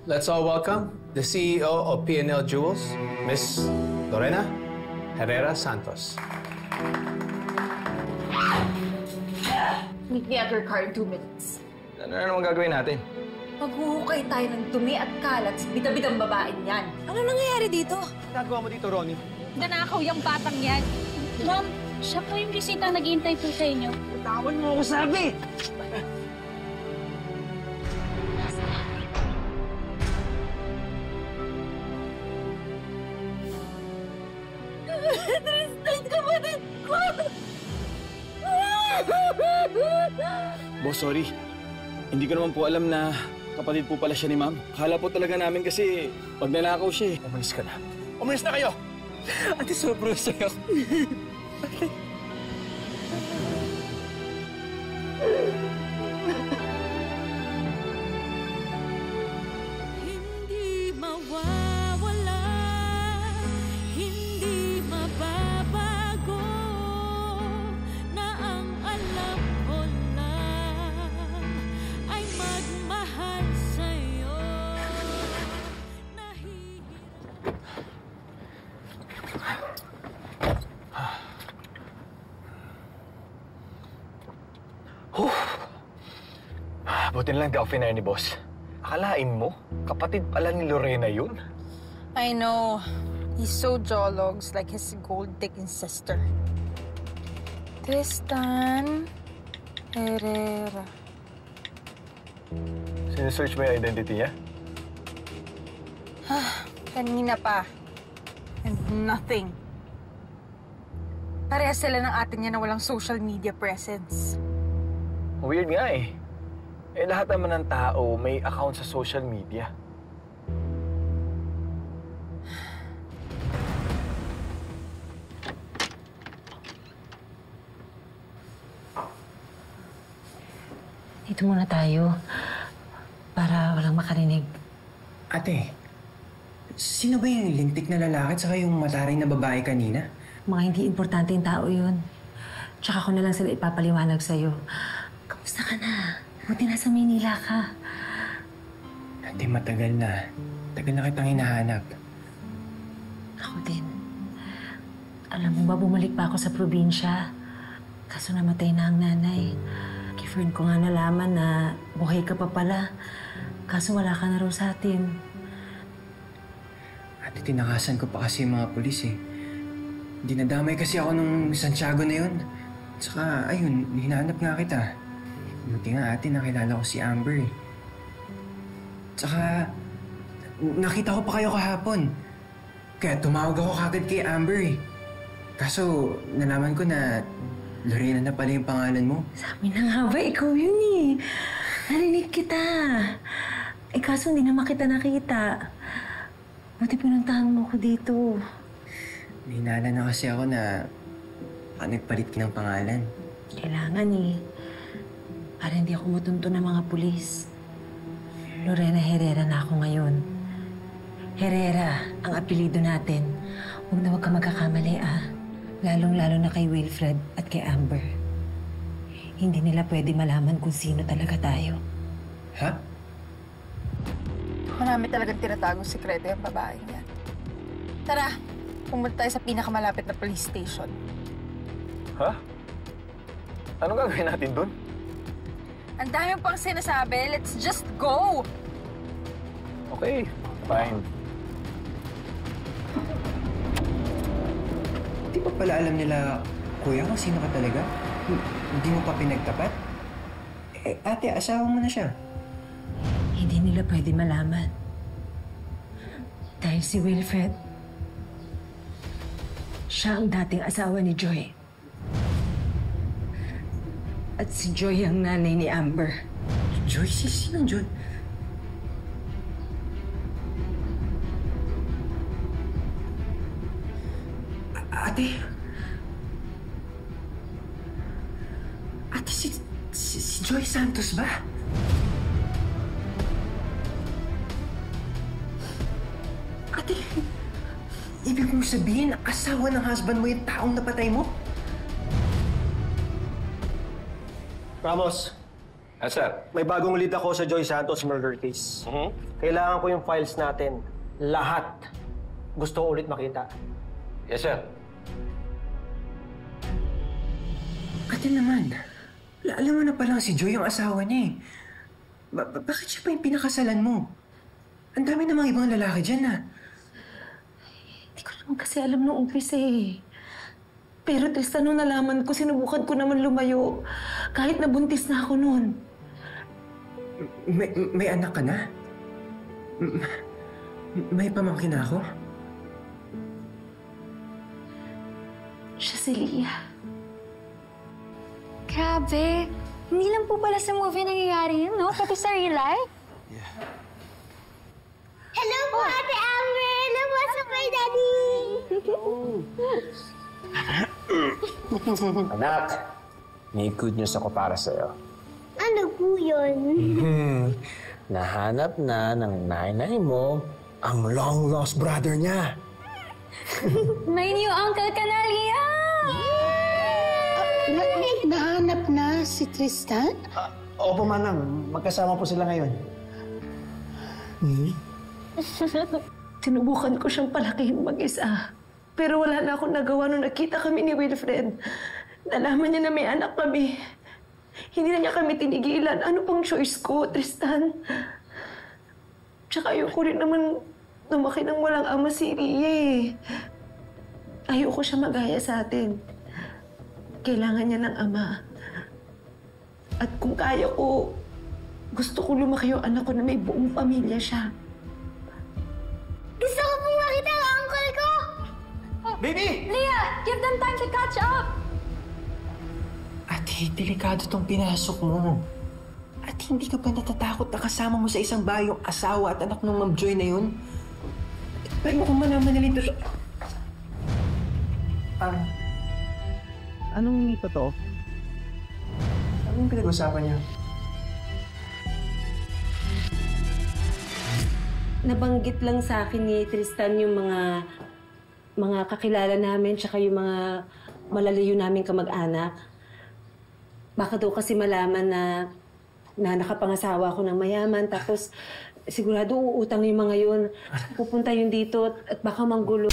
Let's all welcome the CEO of P&L Jewels, Miss Lorena Herrera Santos. Meet me at your car in 2 minutes. Ano na naman gagawin natin? Maghuhukay tayo ng dumi at kalat sa bida-bidang babaeng yan. Ano nangyayari dito? Nagawa mo dito, Ronnie? Nanakaw yung batang yan. Ma'am, siya po yung bisita naghihintay po sa inyo. Tawan mo ako sabi! Tristan, kapatid ko! Boss, sorry. Hindi ko naman po alam na kapatid po pala siya ni ma'am. Akala po talaga namin kasi pag nanakaw siya eh. Umalis ka na. Umalis na kayo! Ate, sobrang saya ko. Hindi mawawala, hindi mababago, na ang alam ko lang ay magmahal sa'yo. Buti na lang di ako finire ni boss. Akalain mo, kapatid pala ni Lorena yun? I know. He's so jologs like his gold-digging sister. Tristan Herrera. Sinesearch mo yung identity niya? Kanina pa. And nothing. Parehas sila ng atin niya na walang social media presence. Weird nga eh. Eh, lahat naman ng tao may account sa social media. Dito muna tayo para walang makarinig. Ate, sino ba yung lintik na lalaki at saka yung mataray na babae kanina? Mga hindi importanteng tao yun. Tsaka ko na lang sila ipapaliwanag sa'yo. Kamusta ka na? Buti nasa Maynila ka. Ate, matagal na. Tagal na kitang hinahanap. Ako din. Alam mo ba, bumalik pa ako sa probinsya. Kaso namatay na ang nanay. Kifern ko nga nalaman na buhay ka pa pala. Kaso wala ka na raw sa atin. Ate, tinakasan ko pa kasi yung mga pulis eh. Dinadamay kasi ako nung Santiago na yun. Tsaka, ayun, hinahanap nga kita. Buti nga ate, nakilala ko si Amber eh. Tsaka, nakita ko pa kayo kahapon. Kaya tumawag ako kagad kay Amber eh. Kaso, nalaman ko na Lorena na pala yung pangalan mo. Sabi na nga ba, ikaw yun eh. Narinig kita. Eh kaso hindi naman kita nakita. Buti pinuntahan mo ko dito. Hinala na kasi ako na nagpalit ka ng pangalan. Kailangan eh. Para hindi ako matunto ng mga pulis. Lorena Herrera na ako ngayon. Herrera, ang apelido natin. Huwag na huwag ka magkakamali ah. Lalong-lalo na kay Wilfred at kay Amber. Hindi nila pwede malaman kung sino talaga tayo. Ha? Marami talagang tinatagong sikreto yung babae niya. Tara, pumunta tayo sa pinakamalapit na police station. Ha? Anong gagawin natin dun? Ang dami pang sinasabi. Let's just go! Okay, fine. Di ba pala alam nila, kuya, kung sino ka talaga? Hindi mo pa pinagtapat? Eh, ate, asawa mo na siya. Hindi nila pwede malaman. Dahil si Wilfred, siya ang dating asawa ni Joy. At si Joy ang nanay ni Amber. Joy? Sinong Joy? Ate? Ate, si Joy Santos ba? Ate, ibig mong sabihin, asawa ng husband mo yung taong napatay mo? Ramos, Yes, sir. May bagong lead ako sa Joy Santos murder case. Kailangan ko yung files natin. Lahat. Gusto ko ulit makita. Yes, sir. Ate naman, alam mo na palang si Joy yung asawa niya eh. Bakit siya pa yung pinakasalan mo? Ang dami namang ibang lalaki dyan ah. Hindi ko naman kasi alam nung umpisa eh. Pero Tristan, nung nalaman ko, sinubukan ko naman lumayo. Kahit nabuntis na ako noon. May anak ka na? May pamangkin na ako? Siya si Leah. Grabe. Hindi lang po pala sa movie nangyayari yun, no? Pati sa real life. Hello po, Ate Amber! Hello po sa kay Daddy! Anak, may good news ako para sa'yo. Ano po yun? Nahanap na ng nanay mo ang long-lost brother niya. May new uncle ka na, Leah! Nahanap na si Tristan? Opo, Manang. Magkasama po sila ngayon. Sinubukan ko siyang palakihin mag-isa. Pero wala na akong nagawa nung nakita kami ni Wilfred. Nalaman niya na may anak kami. Hindi na niya kami tinigilan. Ano pang choice ko, Tristan? Tsaka ayoko rin naman lumaki ng walang ama si Ria eh. Ayoko siya magaya sa atin. Kailangan niya ng ama. At kung kaya ko, gusto ko lumaki yung anak ko na may buong pamilya siya. Gusto ko pong makita ang uncle ko! Baby! Leah, give them time to catch up! Ate, delikado tong pinasok mo. At hindi ka ba natatakot na kasama mo sa isang bayong asawa at anak ng Ma'am Joy na yun? Pwede mo kung manamanalin to. Anong totoo? Anong pinag-usapan niyo? Nabanggit lang sa akin ni Tristan yung mga kakilala namin tsaka yung mga malalayo naming kamag-anak. Baka daw kasi malaman na nakapangasawa ako ng mayaman tapos sigurado uutang yung mga yun. Pupunta yun dito at baka manggulo.